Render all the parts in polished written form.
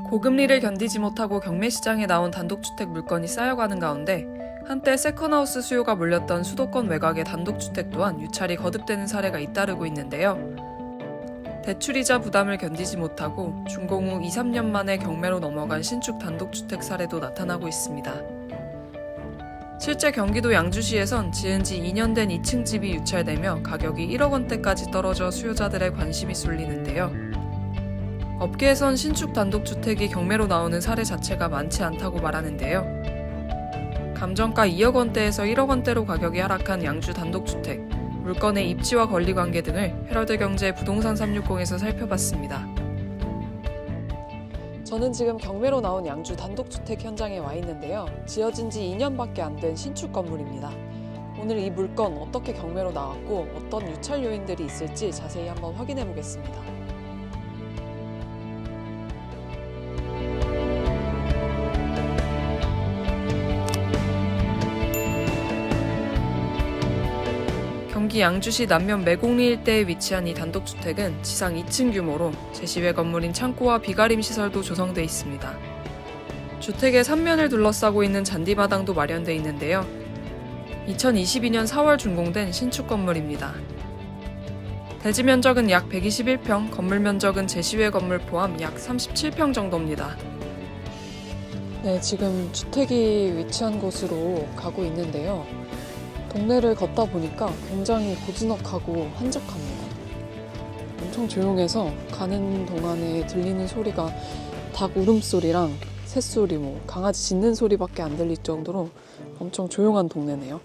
고금리를 견디지 못하고 경매시장에 나온 단독주택 물건이 쌓여가는 가운데 한때 세컨하우스 수요가 몰렸던 수도권 외곽의 단독주택 또한 유찰이 거듭되는 사례가 잇따르고 있는데요. 대출이자 부담을 견디지 못하고 준공 후 2-3년 만에 경매로 넘어간 신축 단독주택 사례도 나타나고 있습니다. 실제 경기도 양주시에선 지은 지 2년 된 2층 집이 유찰되며 가격이 1억 원대까지 떨어져 수요자들의 관심이 쏠리는데요. 업계에선 신축 단독주택이 경매로 나오는 사례 자체가 많지 않다고 말하는데요. 감정가 2억 원대에서 1억 원대로 가격이 하락한 양주 단독주택, 물건의 입지와 권리관계 등을 헤럴드경제 부동산 360에서 살펴봤습니다. 저는 지금 경매로 나온 양주 단독주택 현장에 와 있는데요. 지어진 지 2년밖에 안 된 신축 건물입니다. 오늘 이 물건 어떻게 경매로 나왔고 어떤 유찰 요인들이 있을지 자세히 한번 확인해 보겠습니다. 경기 양주시 남면 매곡리 일대에 위치한 이 단독주택은 지상 2층 규모로 제시외 건물인 창고와 비가림 시설도 조성돼 있습니다. 주택의 3면을 둘러싸고 있는 잔디마당도 마련돼 있는데요. 2022년 4월 준공된 신축 건물입니다. 대지 면적은 약 121평, 건물 면적은 제시외 건물 포함 약 37평 정도입니다. 네, 지금 주택이 위치한 곳으로 가고 있는데요. 동네를 걷다 보니까 굉장히 고즈넉하고 한적합니다. 엄청 조용해서 가는 동안에 들리는 소리가 닭 울음소리랑 새소리, 강아지 짖는 소리밖에 안 들릴 정도로 엄청 조용한 동네네요.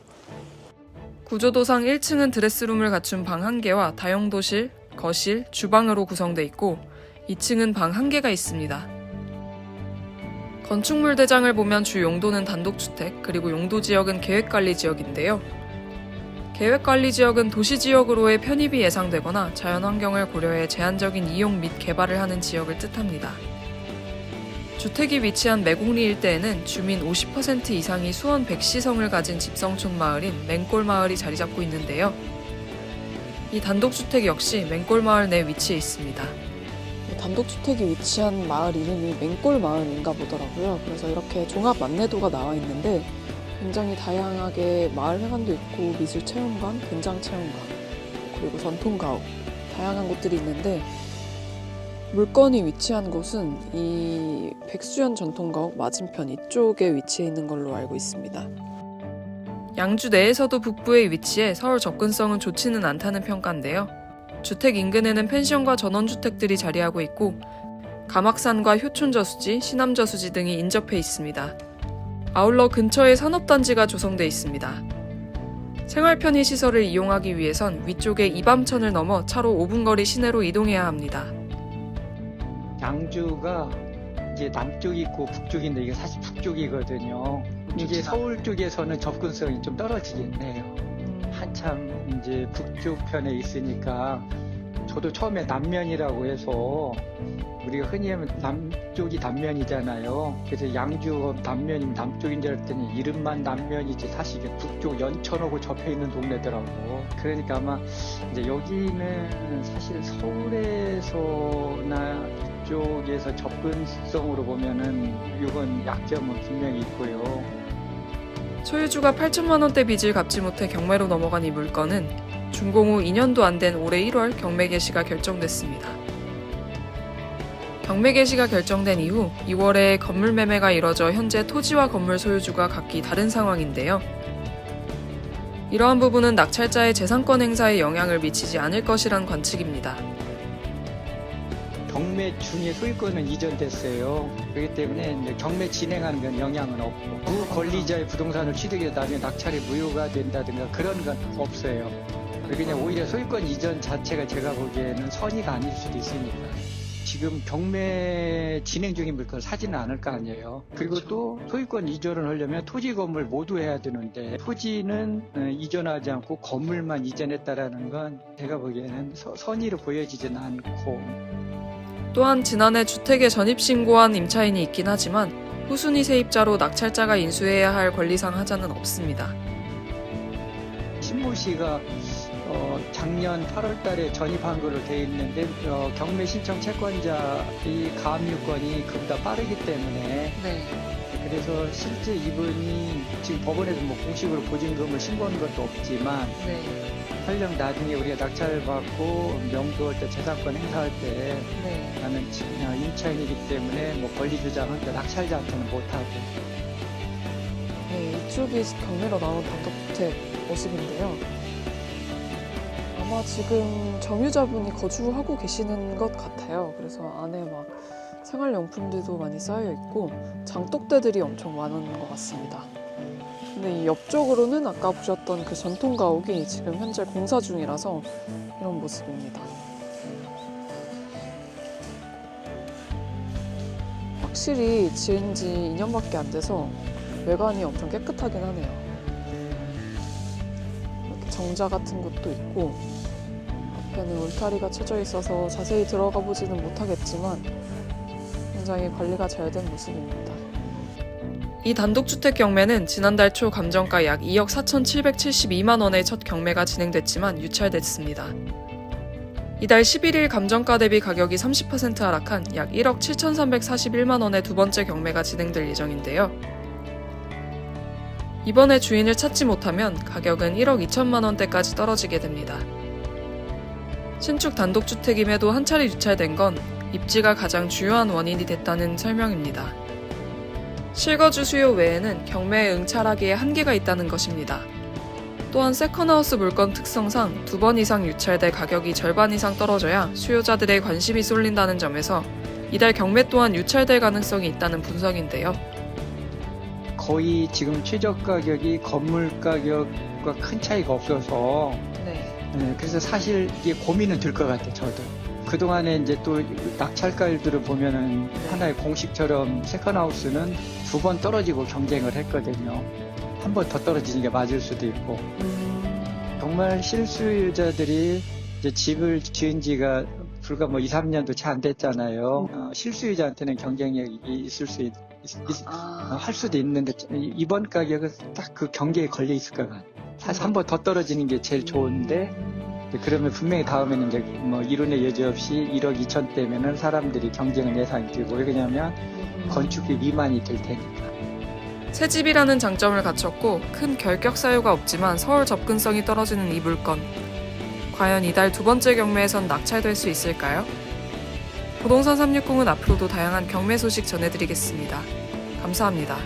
구조도상 1층은 드레스룸을 갖춘 방 1개와 다용도실, 거실, 주방으로 구성돼 있고 2층은 방 1개가 있습니다. 건축물 대장을 보면 주 용도는 단독주택, 그리고 용도지역은 계획관리지역인데요. 계획관리지역은 도시지역으로의 편입이 예상되거나 자연환경을 고려해 제한적인 이용 및 개발을 하는 지역을 뜻합니다. 주택이 위치한 매곡리 일대에는 주민 50% 이상이 수원 백시성을 가진 집성촌 마을인 맹골마을이 자리잡고 있는데요. 이 단독주택 역시 맹골마을 내 위치해 있습니다. 단독주택이 위치한 마을 이름이 맹골마을인가 보더라고요. 그래서 이렇게 종합 안내도가 나와 있는데 굉장히 다양하게 마을 회관도 있고 미술체험관, 근장체험관, 그리고 전통가옥 다양한 곳들이 있는데 물건이 위치한 곳은 이 백수연 전통가옥 맞은편 이쪽에 위치해 있는 걸로 알고 있습니다. 양주 내에서도 북부에 위치해 서울 접근성은 좋지는 않다는 평가인데요. 주택 인근에는 펜션과 전원주택들이 자리하고 있고 감악산과 효촌저수지, 시남저수지 등이 인접해 있습니다. 아울러 근처에 산업단지가 조성돼 있습니다. 생활편의 시설을 이용하기 위해선 위쪽의 이밤천을 넘어 차로 5분 거리 시내로 이동해야 합니다. 양주가 이제 남쪽이 있고 북쪽인데 이게 사실 북쪽이거든요. 이게 서울 쪽에서는 접근성이 좀 떨어지겠네요. 한참 이제 북쪽 편에 있으니까 저도 처음에 남면이라고 해서 우리가 흔히 하면 남쪽이 남면이잖아요. 그래서 양주 남면이면 남쪽인 줄 알았더니 이름만 남면이지 사실 이게 북쪽 연천하고 접해 있는 동네더라고. 그러니까 아마 이제 여기는 사실 서울에서나 이쪽에서 접근성으로 보면은 이건 약점은 분명히 있고요. 소유주가 8천만 원대 빚을 갚지 못해 경매로 넘어간 이 물건은 준공 후 2년도 안 된 올해 1월 경매 개시가 결정됐습니다. 경매 개시가 결정된 이후 2월에 건물 매매가 이뤄져 현재 토지와 건물 소유주가 각기 다른 상황인데요. 이러한 부분은 낙찰자의 재산권 행사에 영향을 미치지 않을 것이란 관측입니다. 경매 중에 소유권은 이전됐어요. 그렇기 때문에 이제 경매 진행하는 건 영향은 없고 그 권리자의 부동산을 취득해서 나중에 낙찰이 무효가 된다든가 그런 건 없어요. 그냥 오히려 소유권 이전 자체가 제가 보기에는 선의가 아닐 수도 있으니까 지금 경매 진행 중인 물건을 사지는 않을 거 아니에요. 그리고 또 소유권 이전을 하려면 토지 건물 모두 해야 되는데 토지는 이전하지 않고 건물만 이전했다라는 건 제가 보기에는 선의로 보여지지는 않고 또한 지난해 주택에 전입신고한 임차인이 있긴 하지만 후순위 세입자로 낙찰자가 인수해야 할 권리상 하자는 없습니다. 신모 씨가 작년 8월 달에 전입한 걸로 돼 있는데 경매 신청 채권자 이 가압류권이 그보다 빠르기 때문에 네. 그래서 실제 이분이 지금 법원에서 뭐 공식으로 보증금을 신고한 것도 없지만 네. 설령 나중에 우리가 낙찰을 받고 명도할 때 재산권 행사할 때 네. 나는 임차인이기 때문에 뭐 권리 주장을 낙찰자한테는 못하고. 네, 이쪽이 경매로 나온 단독주택 모습인데요. 아마 지금 점유자분이 거주하고 계시는 것 같아요. 그래서 안에 막 생활용품들도 많이 쌓여 있고 장독대들이 엄청 많은 것 같습니다. 근데 이 옆쪽으로는 아까 보셨던 그 전통 가옥이 지금 현재 공사 중이라서 이런 모습입니다. 확실히 지은 지 2년밖에 안 돼서 외관이 엄청 깨끗하긴 하네요. 이렇게 정자 같은 곳도 있고 앞에는 울타리가 쳐져 있어서 자세히 들어가 보지는 못하겠지만 굉장히 관리가 잘 된 모습입니다. 이 단독주택 경매는 지난달 초 감정가 약 2억 4,772만 원의 첫 경매가 진행됐지만 유찰됐습니다. 이달 11일 감정가 대비 가격이 30% 하락한 약 1억 7,341만 원의 두 번째 경매가 진행될 예정인데요. 이번에 주인을 찾지 못하면 가격은 1억 2천만 원대까지 떨어지게 됩니다. 신축 단독주택임에도 한 차례 유찰된 건 입지가 가장 주요한 원인이 됐다는 설명입니다. 실거주 수요 외에는 경매에 응찰하기에 한계가 있다는 것입니다. 또한 세컨하우스 물건 특성상 2번 이상 유찰돼 가격이 절반 이상 떨어져야 수요자들의 관심이 쏠린다는 점에서 이달 경매 또한 유찰될 가능성이 있다는 분석인데요. 거의 지금 최저 가격이 건물 가격과 큰 차이가 없어서 그래서 사실 이게 고민은 들 것 같아요. 저도 그동안에 이제 또 낙찰가율들을 보면은 하나의 공식처럼 세컨하우스는 2번 떨어지고 경쟁을 했거든요. 한 번 더 떨어지는 게 맞을 수도 있고. 정말 실수요자들이 이제 집을 지은 지가 불과 뭐 2, 3년도 채 안 됐잖아요. 실수요자한테는 경쟁력이 있을 수 할 수도 있는데 이번 가격은 딱 그 경계에 걸려 있을 것 같아요. 사실 한 번 더 떨어지는 게 제일 좋은데 그러면 분명히 다음에는 이제 뭐 이론의 여지 없이 1억 2천대면은 사람들이 경쟁을 예상이 되고 왜냐하면 건축비 미만이 될 테니까. 새 집이라는 장점을 갖췄고 큰 결격 사유가 없지만 서울 접근성이 떨어지는 이 물건. 과연 이달 두 번째 경매에선 낙찰될 수 있을까요? 부동산 360은 앞으로도 다양한 경매 소식 전해드리겠습니다. 감사합니다.